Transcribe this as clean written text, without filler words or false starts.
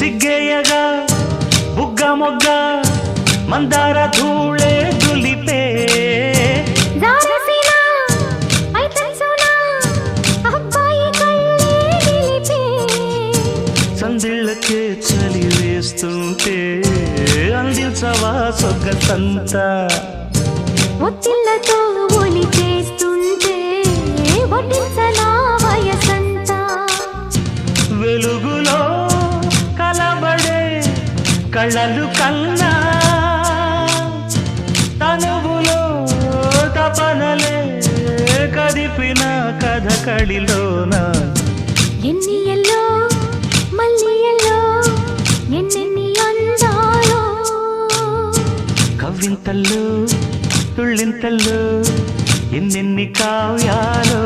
సిగ్గేయగా బుగ్గ మొగ్గ మందార ధూళే దులిపే సందిళ్ళకే చలి వేస్తుంటే అందించవా సొగ్గతంతా ఒత్తిళ్ళతో ఒలి చేస్తుంటే వడ్డించనా వయసంతా వెలుగులో కలబడే కళ్ళలు కన్నా తనువులో తపనలే కదిపిన కథ కడిలోన ఎన్ని ఎల్లో మళ్ళీ ఎల్లో ఎన్నెన్ని అందాలో కవ్వింతల్లో తుళ్ళింతల్లో ఎన్నెన్ని కావ్యాలో